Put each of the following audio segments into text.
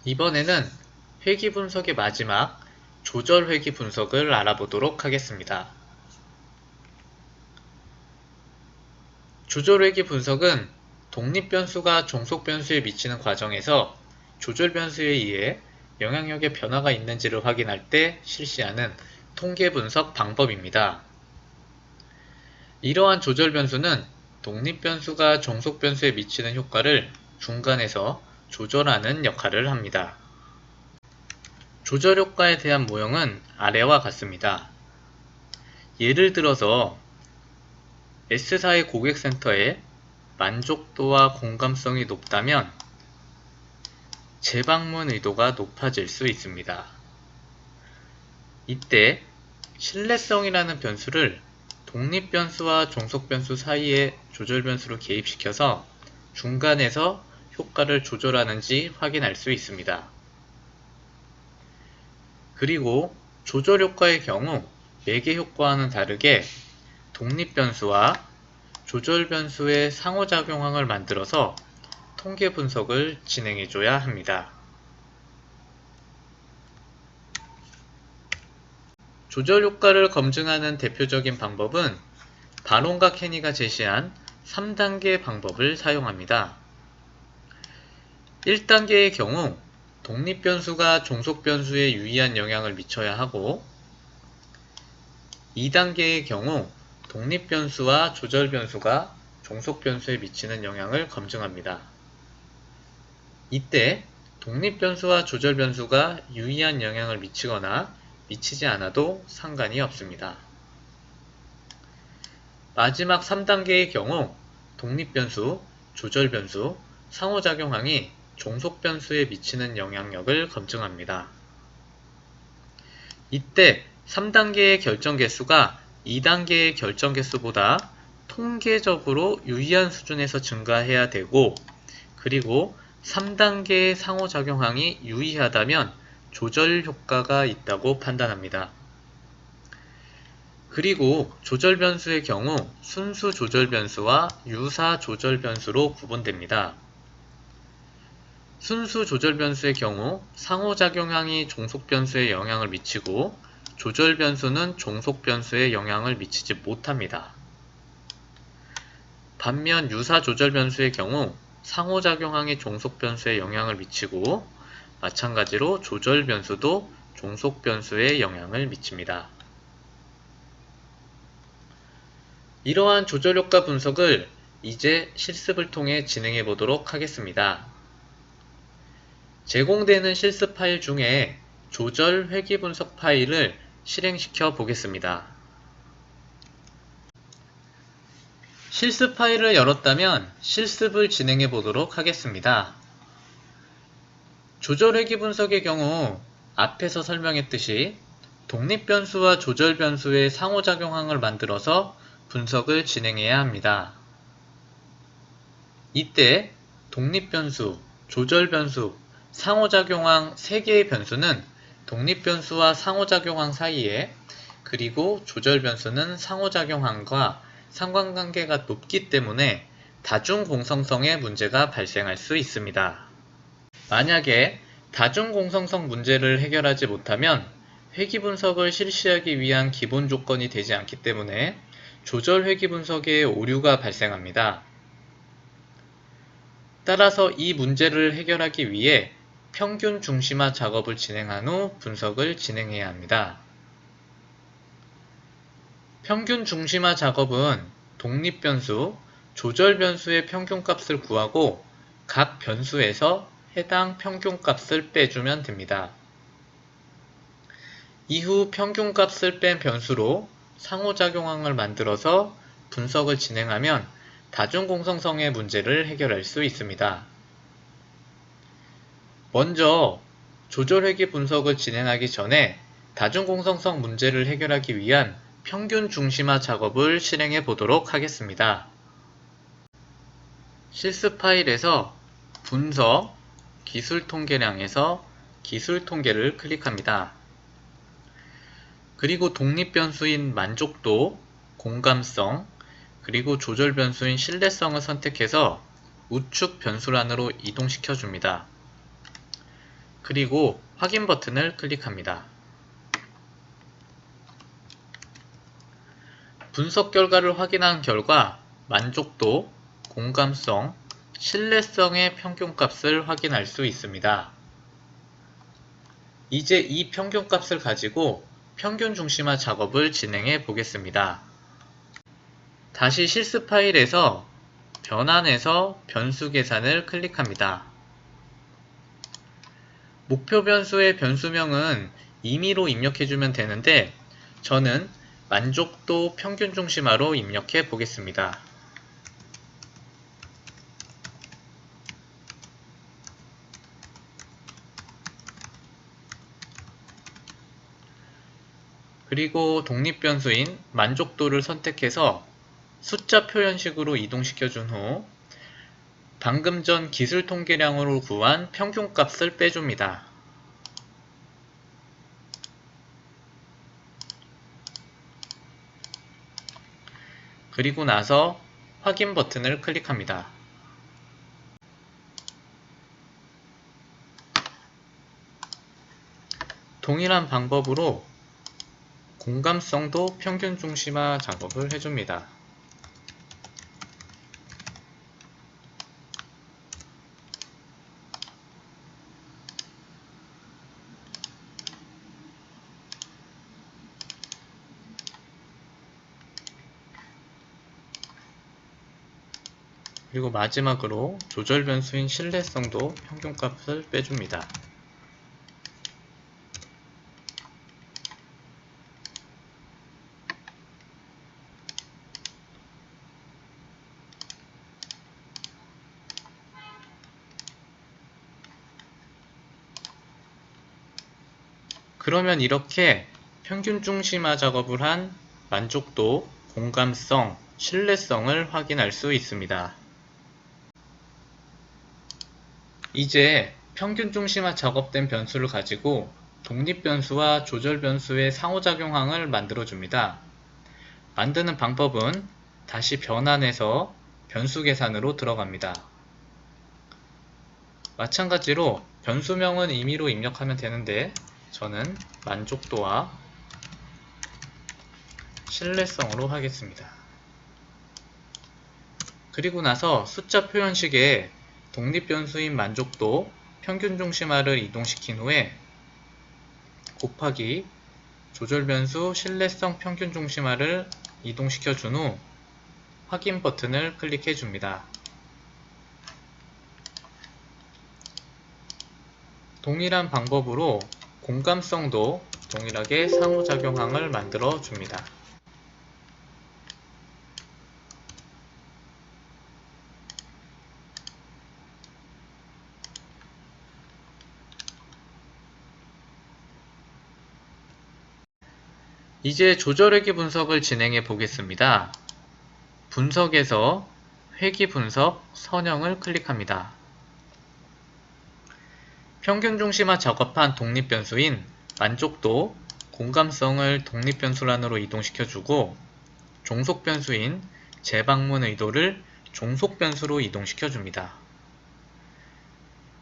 이번에는 회귀 분석의 마지막 조절 회귀 분석을 알아보도록 하겠습니다. 조절 회귀 분석은 독립 변수가 종속 변수에 미치는 과정에서 조절 변수에 의해 영향력의 변화가 있는지를 확인할 때 실시하는 통계 분석 방법입니다. 이러한 조절 변수는 독립 변수가 종속 변수에 미치는 효과를 중간에서 조절하는 역할을 합니다. 조절 효과에 대한 모형은 아래와 같습니다. 예를 들어서 S사의 고객센터에 만족도와 공감성이 높다면 재방문 의도가 높아질 수 있습니다. 이때 신뢰성이라는 변수를 독립 변수와 종속 변수 사이에 조절 변수로 개입시켜서 중간에서 효과를 조절하는지 확인할 수 있습니다. 그리고 조절 효과의 경우 매개 효과와는 다르게 독립 변수와 조절 변수의 상호작용항을 만들어서 통계 분석을 진행해줘야 합니다. 조절 효과를 검증하는 대표적인 방법은 바론과 케니가 제시한 3단계 방법을 사용합니다. 1단계의 경우 독립 변수가 종속 변수에 유의한 영향을 미쳐야 하고 2단계의 경우 독립 변수와 조절 변수가 종속 변수에 미치는 영향을 검증합니다. 이때 독립 변수와 조절 변수가 유의한 영향을 미치거나 미치지 않아도 상관이 없습니다. 마지막 3단계의 경우 독립 변수, 조절 변수, 상호작용항이 종속 변수에 미치는 영향력을 검증합니다. 이때 3단계의 결정 개수가 2단계의 결정 개수보다 통계적으로 유의한 수준에서 증가해야 되고, 그리고 3단계의 상호작용항이 유의하다면 조절 효과가 있다고 판단합니다. 그리고 조절 변수의 경우 순수 조절 변수와 유사 조절 변수로 구분됩니다. 순수 조절 변수의 경우 상호작용항이 종속 변수에 영향을 미치고 조절 변수는 종속 변수에 영향을 미치지 못합니다. 반면 유사 조절 변수의 경우 상호작용항이 종속 변수에 영향을 미치고 마찬가지로 조절 변수도 종속 변수에 영향을 미칩니다. 이러한 조절 효과 분석을 이제 실습을 통해 진행해 보도록 하겠습니다. 제공되는 실습 파일 중에 조절 회귀 분석 파일을 실행시켜 보겠습니다. 실습 파일을 열었다면 실습을 진행해 보도록 하겠습니다. 조절 회귀 분석의 경우 앞에서 설명했듯이 독립 변수와 조절 변수의 상호작용항을 만들어서 분석을 진행해야 합니다. 이때 독립 변수, 조절 변수, 상호작용항 3개의 변수는 독립 변수와 상호작용항 사이에, 그리고 조절 변수는 상호작용항과 상관관계가 높기 때문에 다중공성성의 문제가 발생할 수 있습니다. 만약에 다중공성성 문제를 해결하지 못하면 회귀 분석을 실시하기 위한 기본 조건이 되지 않기 때문에 조절 회귀 분석에 오류가 발생합니다. 따라서 이 문제를 해결하기 위해 평균 중심화 작업을 진행한 후 분석을 진행해야 합니다. 평균 중심화 작업은 독립 변수, 조절 변수의 평균값을 구하고 각 변수에서 해당 평균값을 빼주면 됩니다. 이후 평균값을 뺀 변수로 상호작용항을 만들어서 분석을 진행하면 다중공성성의 문제를 해결할 수 있습니다. 먼저 조절 회귀 분석을 진행하기 전에 다중공성성 문제를 해결하기 위한 평균 중심화 작업을 실행해 보도록 하겠습니다. 실습 파일에서 분석, 기술 통계량에서 기술 통계를 클릭합니다. 그리고 독립 변수인 만족도, 공감성, 그리고 조절 변수인 신뢰성을 선택해서 우측 변수란으로 이동시켜 줍니다. 그리고 확인 버튼을 클릭합니다. 분석 결과를 확인한 결과 만족도, 공감성, 신뢰성의 평균값을 확인할 수 있습니다. 이제 이 평균값을 가지고 평균 중심화 작업을 진행해 보겠습니다. 다시 실습 파일에서 변환에서 변수 계산을 클릭합니다. 목표 변수의 변수명은 임의로 입력해주면 되는데 저는 만족도 평균 중심화로 입력해 보겠습니다. 그리고 독립 변수인 만족도를 선택해서 숫자 표현식으로 이동시켜 준 후 방금 전 기술 통계량으로 구한 평균값을 빼줍니다. 그리고 나서 확인 버튼을 클릭합니다. 동일한 방법으로 공감성도 평균 중심화 작업을 해줍니다. 그리고 마지막으로 조절 변수인 신뢰성도 평균값을 빼줍니다. 그러면 이렇게 평균 중심화 작업을 한 만족도, 공감성, 신뢰성을 확인할 수 있습니다. 이제 평균 중심화 작업된 변수를 가지고 독립 변수와 조절 변수의 상호작용항을 만들어줍니다. 만드는 방법은 다시 변환해서 변수 계산으로 들어갑니다. 마찬가지로 변수명은 임의로 입력하면 되는데 저는 만족도와 신뢰성으로 하겠습니다. 그리고 나서 숫자 표현식에 독립 변수인 만족도, 평균 중심화를 이동시킨 후에 곱하기 조절 변수 신뢰성 평균 중심화를 이동시켜 준 후 확인 버튼을 클릭해 줍니다. 동일한 방법으로 공감성도 동일하게 상호작용항을 만들어 줍니다. 이제 조절회귀 분석을 진행해 보겠습니다. 분석에서 회귀 분석 선형을 클릭합니다. 평균 중심화 작업한 독립 변수인 만족도, 공감성을 독립 변수란으로 이동시켜주고 종속 변수인 재방문 의도를 종속 변수로 이동시켜줍니다.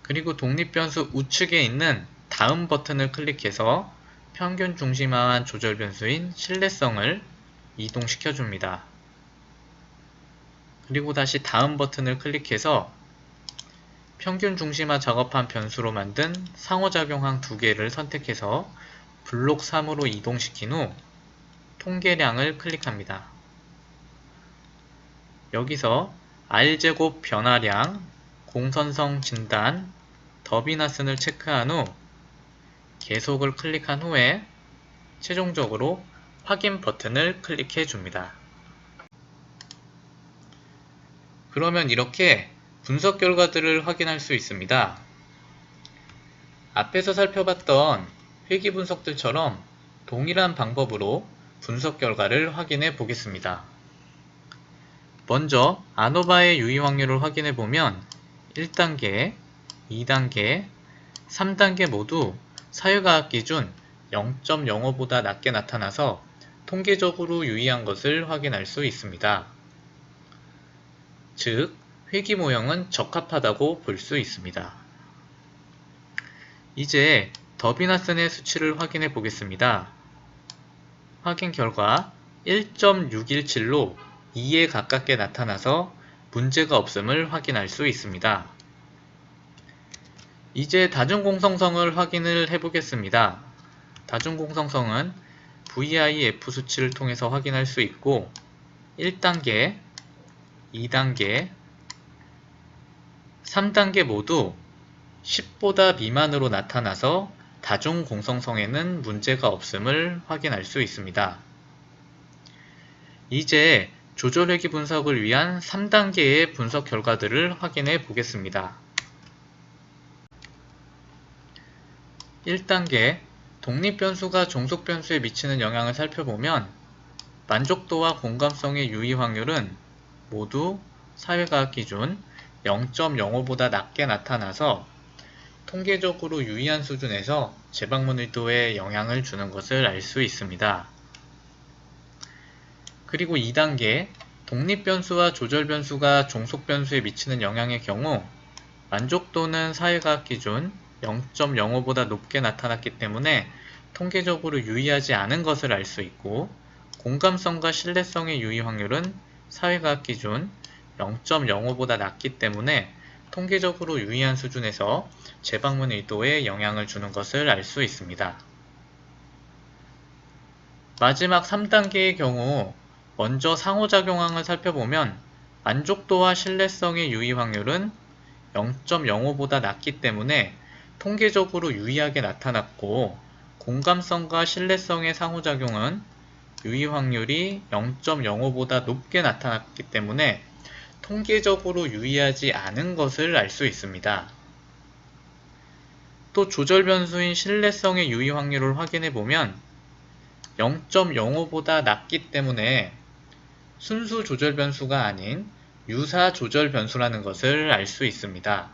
그리고 독립 변수 우측에 있는 다음 버튼을 클릭해서 평균 중심화한 조절 변수인 신뢰성을 이동시켜줍니다. 그리고 다시 다음 버튼을 클릭해서 평균 중심화 작업한 변수로 만든 상호작용항 두 개를 선택해서 블록 3으로 이동시킨 후 통계량을 클릭합니다. 여기서 R제곱 변화량, 공선성 진단, 더비나슨을 체크한 후 계속을 클릭한 후에 최종적으로 확인 버튼을 클릭해 줍니다. 그러면 이렇게 분석 결과들을 확인할 수 있습니다. 앞에서 살펴봤던 회귀 분석들처럼 동일한 방법으로 분석 결과를 확인해 보겠습니다. 먼저 아노바의 유의 확률을 확인해 보면 1단계, 2단계, 3단계 모두 사회과학 기준 0.05보다 낮게 나타나서 통계적으로 유의한 것을 확인할 수 있습니다. 즉, 회귀 모형은 적합하다고 볼 수 있습니다. 이제 더비나슨의 수치를 확인해 보겠습니다. 확인 결과 1.617로 2에 가깝게 나타나서 문제가 없음을 확인할 수 있습니다. 이제 다중공성성을 확인을 해보겠습니다. 다중공성성은 VIF 수치를 통해서 확인할 수 있고 1단계, 2단계, 3단계 모두 10보다 미만으로 나타나서 다중공성성에는 문제가 없음을 확인할 수 있습니다. 이제 조절회귀 분석을 위한 3단계의 분석 결과들을 확인해 보겠습니다. 1단계 독립변수가 종속변수에 미치는 영향을 살펴보면 만족도와 공감성의 유의 확률은 모두 사회과학 기준 0.05보다 낮게 나타나서 통계적으로 유의한 수준에서 재방문 의도에 영향을 주는 것을 알 수 있습니다. 그리고 2단계 독립변수와 조절변수가 종속변수에 미치는 영향의 경우 만족도는 사회과학 기준 0.05보다 높게 나타났기 때문에 통계적으로 유의하지 않은 것을 알 수 있고 공감성과 신뢰성의 유의 확률은 사회과학 기준 0.05보다 낮기 때문에 통계적으로 유의한 수준에서 재방문 의도에 영향을 주는 것을 알 수 있습니다. 마지막 3단계의 경우 먼저 상호작용항을 살펴보면 만족도와 신뢰성의 유의 확률은 0.05보다 낮기 때문에 통계적으로 유의하게 나타났고 공감성과 신뢰성의 상호작용은 유의 확률이 0.05보다 높게 나타났기 때문에 통계적으로 유의하지 않은 것을 알 수 있습니다. 또 조절 변수인 신뢰성의 유의 확률을 확인해 보면 0.05보다 낮기 때문에 순수 조절 변수가 아닌 유사 조절 변수라는 것을 알 수 있습니다.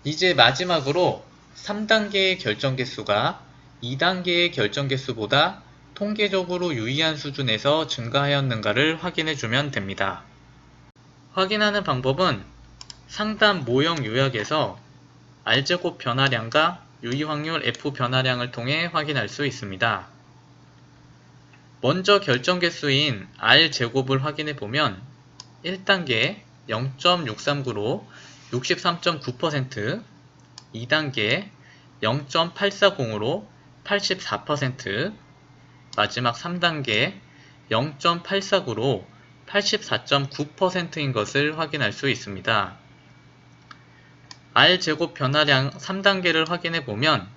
이제 마지막으로 3단계의 결정 개수가 2단계의 결정 개수보다 통계적으로 유의한 수준에서 증가하였는가를 확인해 주면 됩니다. 확인하는 방법은 상단 모형 요약에서 R제곱 변화량과 유의 확률 F 변화량을 통해 확인할 수 있습니다. 먼저 결정 개수인 R제곱을 확인해 보면 1단계 0.639로 63.9%, 2단계 0.840으로 84%, 마지막 3단계 0.849로 84.9%인 것을 확인할 수 있습니다. R제곱 변화량 3단계를 확인해 보면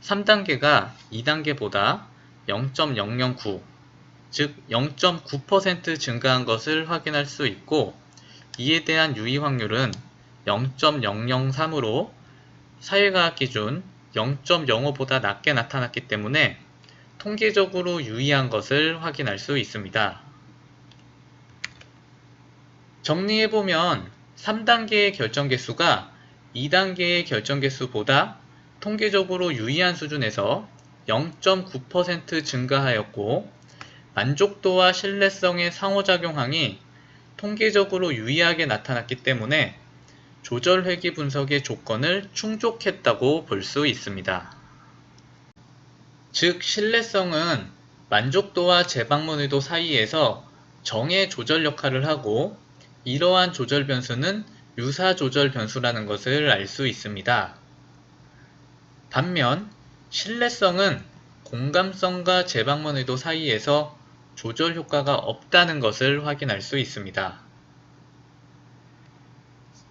3단계가 2단계보다 0.009, 즉 0.9% 증가한 것을 확인할 수 있고 이에 대한 유의 확률은 0.003으로 사회과학 기준 0.05보다 낮게 나타났기 때문에 통계적으로 유의한 것을 확인할 수 있습니다. 정리해보면 3단계의 결정 개수가 2단계의 결정 개수보다 통계적으로 유의한 수준에서 0.9% 증가하였고 만족도와 신뢰성의 상호작용항이 통계적으로 유의하게 나타났기 때문에 조절회귀 분석의 조건을 충족했다고 볼 수 있습니다. 즉 신뢰성은 만족도와 재방문 의도 사이에서 정의 조절 역할을 하고 이러한 조절 변수는 유사 조절 변수라는 것을 알 수 있습니다. 반면 신뢰성은 공감성과 재방문 의도 사이에서 조절 효과가 없다는 것을 확인할 수 있습니다.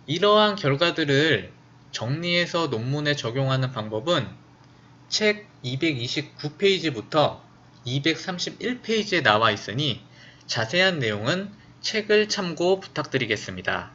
이러한 결과들을 정리해서 논문에 적용하는 방법은 책 229페이지부터 231페이지에 나와 있으니 자세한 내용은 책을 참고 부탁드리겠습니다.